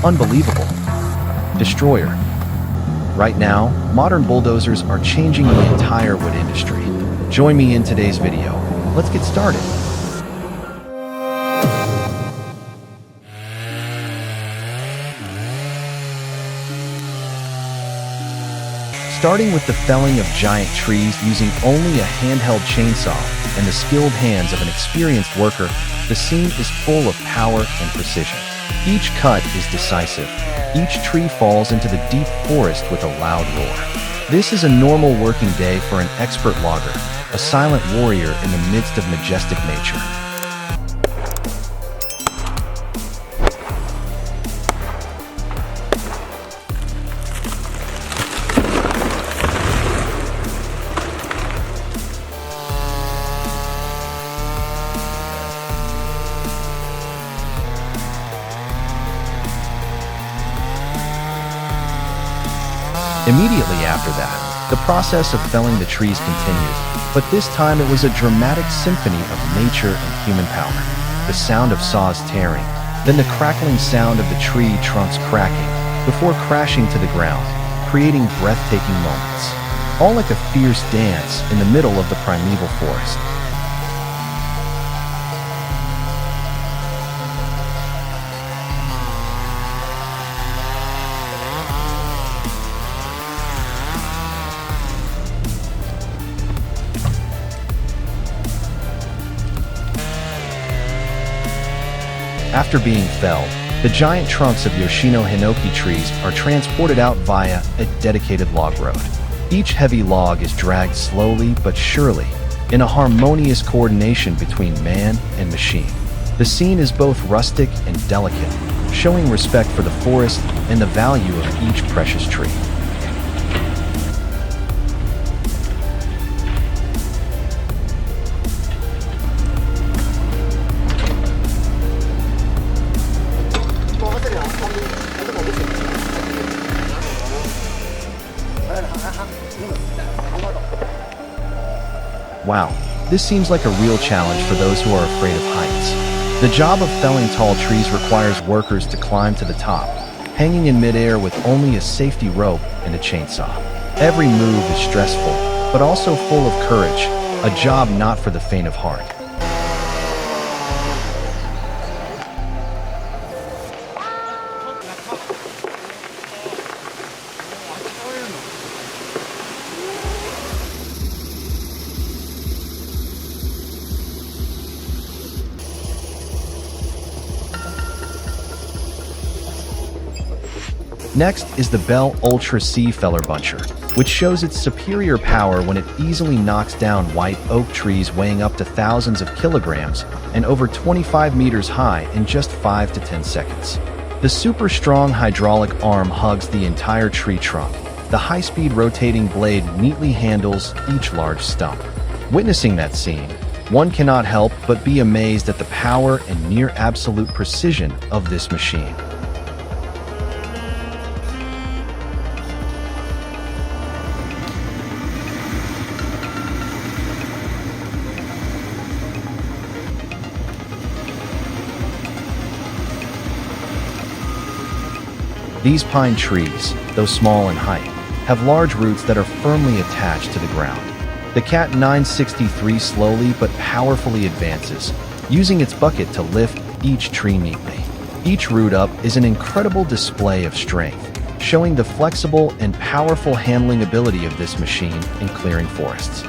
Unbelievable. Destroyer. Right now, modern bulldozers are changing the entire wood industry. Join me in today's video. Let's get started. Starting with the felling of giant trees using only a handheld chainsaw and the skilled hands of an experienced worker, the scene is full of power and precision. Each cut is decisive. Each tree falls into the deep forest with a loud roar. This is a normal working day for an expert logger, a silent warrior in the midst of majestic nature. Immediately after that, the process of felling the trees continued, but this time it was a dramatic symphony of nature and human power. The sound of saws tearing, then the crackling sound of the tree trunks cracking, before crashing to the ground, creating breathtaking moments. All like a fierce dance in the middle of the primeval forest. After being felled, the giant trunks of Yoshino hinoki trees are transported out via a dedicated log road. Each heavy log is dragged slowly but surely, in a harmonious coordination between man and machine. The scene is both rustic and delicate, showing respect for the forest and the value of each precious tree. Wow, this seems like a real challenge for those who are afraid of heights. The job of felling tall trees requires workers to climb to the top, hanging in midair with only a safety rope and a chainsaw. Every move is stressful, but also full of courage, a job not for the faint of heart. Next is the Bell Ultra C Feller Buncher, which shows its superior power when it easily knocks down white oak trees weighing up to thousands of kilograms and over 25 meters high in just 5 to 10 seconds. The super strong hydraulic arm hugs the entire tree trunk. The high-speed rotating blade neatly handles each large stump. Witnessing that scene, one cannot help but be amazed at the power and near absolute precision of this machine. These pine trees, though small in height, have large roots that are firmly attached to the ground. The Cat 963 slowly but powerfully advances, using its bucket to lift each tree neatly. Each root up is an incredible display of strength, showing the flexible and powerful handling ability of this machine in clearing forests.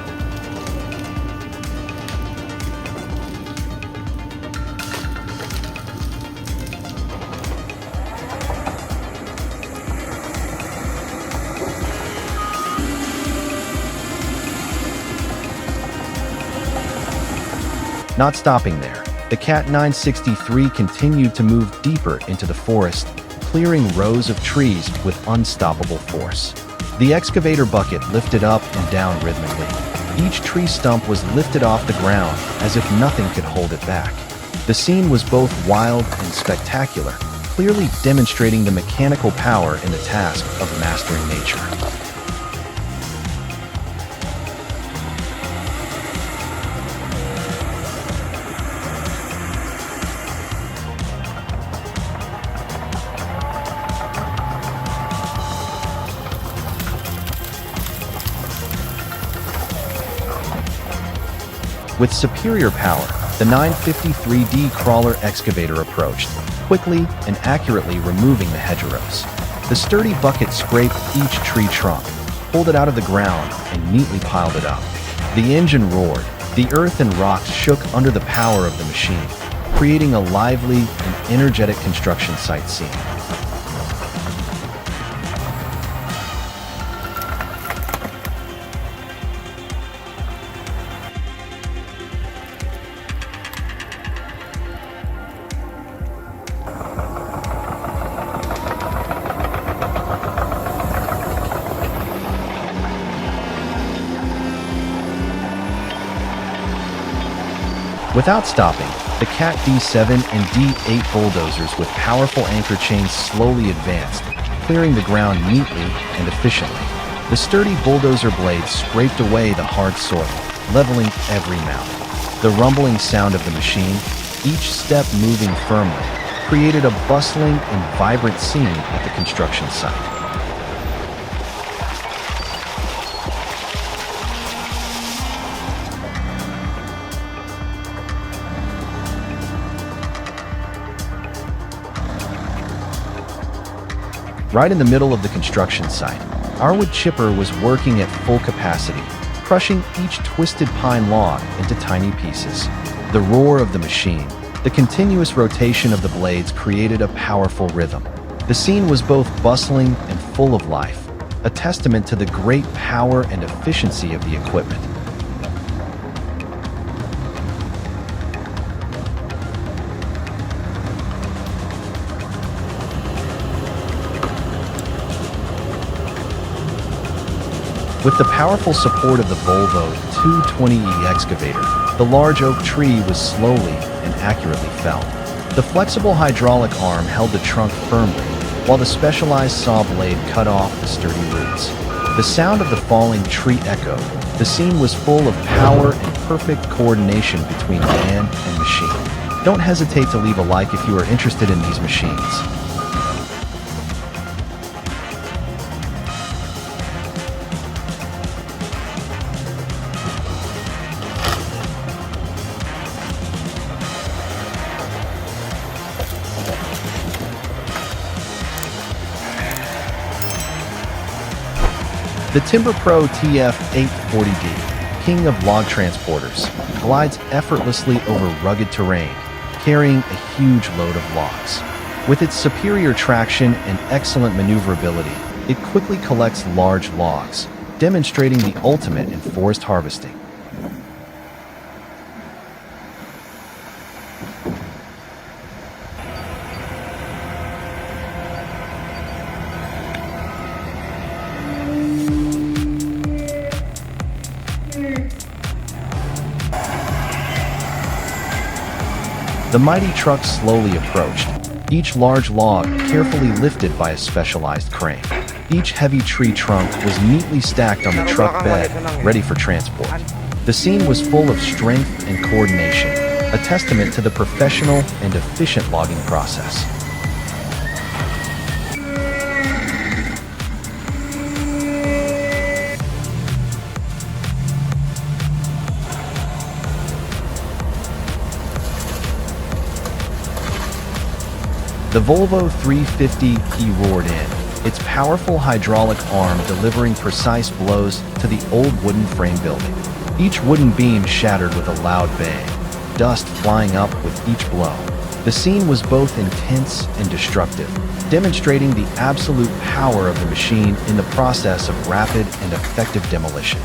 Not stopping there, the Cat 963 continued to move deeper into the forest, clearing rows of trees with unstoppable force. The excavator bucket lifted up and down rhythmically. Each tree stump was lifted off the ground as if nothing could hold it back. The scene was both wild and spectacular, clearly demonstrating the mechanical power in the task of mastering nature. With superior power, the 953D crawler excavator approached, quickly and accurately removing the hedgerows. The sturdy bucket scraped each tree trunk, pulled it out of the ground, and neatly piled it up. The engine roared. The earth and rocks shook under the power of the machine, creating a lively and energetic construction site scene. Without stopping, the Cat D7 and D8 bulldozers with powerful anchor chains slowly advanced, clearing the ground neatly and efficiently. The sturdy bulldozer blades scraped away the hard soil, leveling every mound. The rumbling sound of the machine, each step moving firmly, created a bustling and vibrant scene at the construction site. Right in the middle of the construction site, our wood chipper was working at full capacity, crushing each twisted pine log into tiny pieces. The roar of the machine, the continuous rotation of the blades created a powerful rhythm. The scene was both bustling and full of life, a testament to the great power and efficiency of the equipment. With the powerful support of the Volvo 220E excavator, the large oak tree was slowly and accurately felled. The flexible hydraulic arm held the trunk firmly, while the specialized saw blade cut off the sturdy roots. The sound of the falling tree echoed. The scene was full of power and perfect coordination between man and machine. Don't hesitate to leave a like if you are interested in these machines. The Timber Pro TF840D, king of log transporters, glides effortlessly over rugged terrain, carrying a huge load of logs. With its superior traction and excellent maneuverability, it quickly collects large logs, demonstrating the ultimate in forest harvesting. The mighty truck slowly approached, each large log carefully lifted by a specialized crane. Each heavy tree trunk was neatly stacked on the truck bed, ready for transport. The scene was full of strength and coordination, a testament to the professional and efficient logging process. The Volvo 350E roared in, its powerful hydraulic arm delivering precise blows to the old wooden frame building. Each wooden beam shattered with a loud bang, dust flying up with each blow. The scene was both intense and destructive, demonstrating the absolute power of the machine in the process of rapid and effective demolition.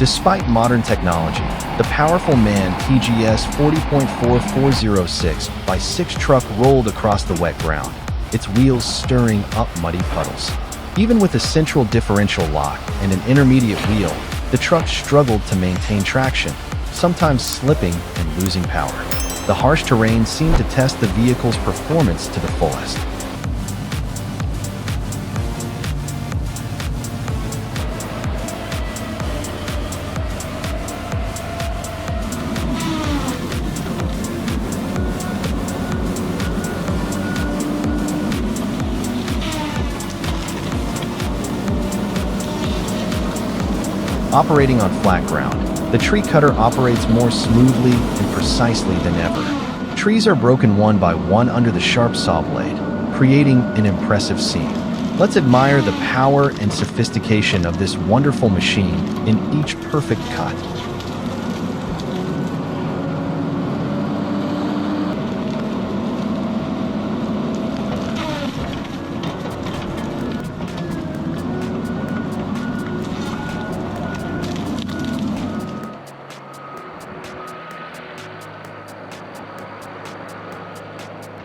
Despite modern technology, the powerful MAN TGS 40.4406 by 6 truck rolled across the wet ground, its wheels stirring up muddy puddles. Even with a central differential lock and an intermediate wheel, the truck struggled to maintain traction, sometimes slipping and losing power. The harsh terrain seemed to test the vehicle's performance to the fullest. Operating on flat ground, the tree cutter operates more smoothly and precisely than ever. Trees are broken one by one under the sharp saw blade, creating an impressive scene. Let's admire the power and sophistication of this wonderful machine in each perfect cut.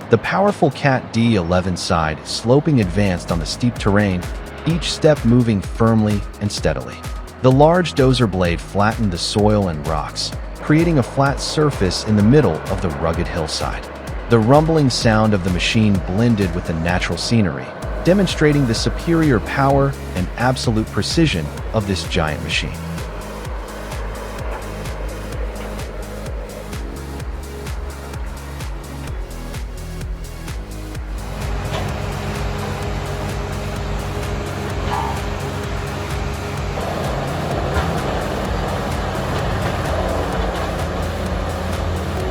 The powerful Cat D11 side sloping advanced on the steep terrain, each step moving firmly and steadily. The large dozer blade flattened the soil and rocks, creating a flat surface in the middle of the rugged hillside. The rumbling sound of the machine blended with the natural scenery, demonstrating the superior power and absolute precision of this giant machine.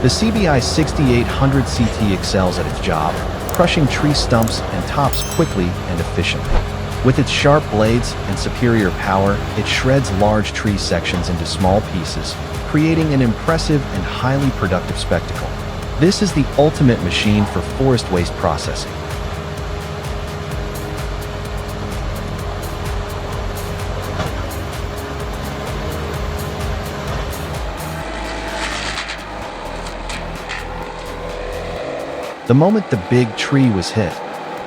The CBI 6800 CT excels at its job, crushing tree stumps and tops quickly and efficiently. With its sharp blades and superior power, it shreds large tree sections into small pieces, creating an impressive and highly productive spectacle. This is the ultimate machine for forest waste processing. The moment the big tree was hit,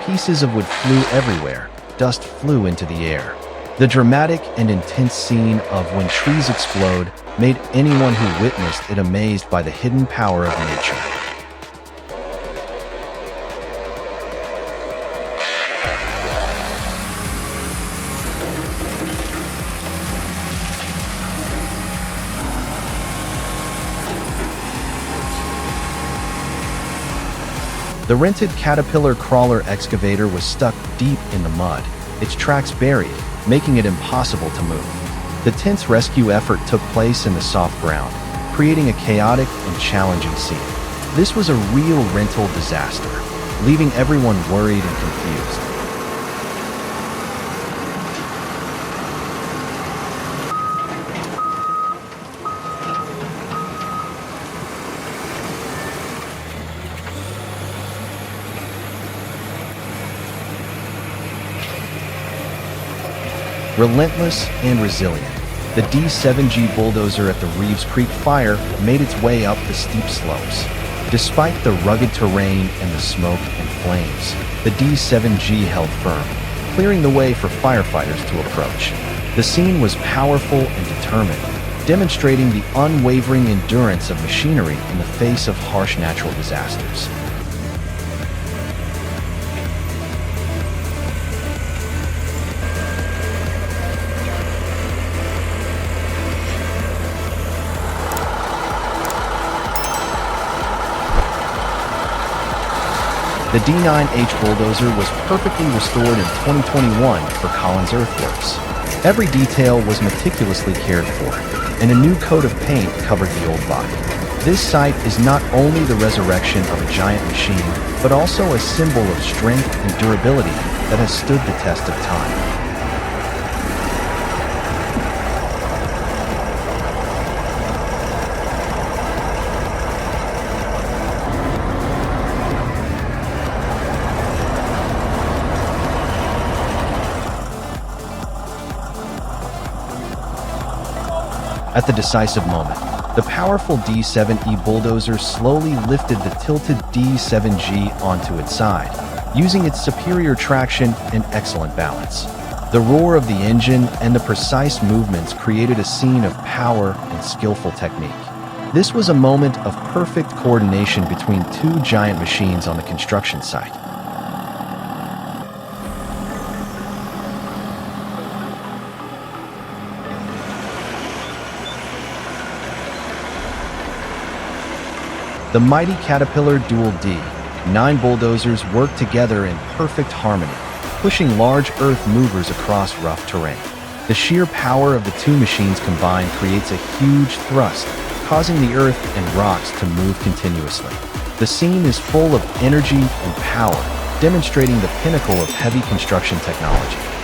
pieces of wood flew everywhere, dust flew into the air. The dramatic and intense scene of when trees explode made anyone who witnessed it amazed by the hidden power of nature. The rented Caterpillar crawler excavator was stuck deep in the mud, its tracks buried, making it impossible to move. The tense rescue effort took place in the soft ground, creating a chaotic and challenging scene. This was a real rental disaster, leaving everyone worried and confused. Relentless and resilient, the D7G bulldozer at the Reeves Creek fire made its way up the steep slopes. Despite the rugged terrain and the smoke and flames, the D7G held firm, clearing the way for firefighters to approach. The scene was powerful and determined, demonstrating the unwavering endurance of machinery in the face of harsh natural disasters. The D9H bulldozer was perfectly restored in 2021 for Collins Earthworks. Every detail was meticulously cared for, and a new coat of paint covered the old body. This site is not only the resurrection of a giant machine, but also a symbol of strength and durability that has stood the test of time. At the decisive moment, the powerful D7E bulldozer slowly lifted the tilted D7G onto its side, using its superior traction and excellent balance. The roar of the engine and the precise movements created a scene of power and skillful technique. This was a moment of perfect coordination between two giant machines on the construction site. The mighty Caterpillar Dual D9 bulldozers worked together in perfect harmony, pushing large earth movers across rough terrain. The sheer power of the two machines combined creates a huge thrust, causing the earth and rocks to move continuously. The scene is full of energy and power, demonstrating the pinnacle of heavy construction technology.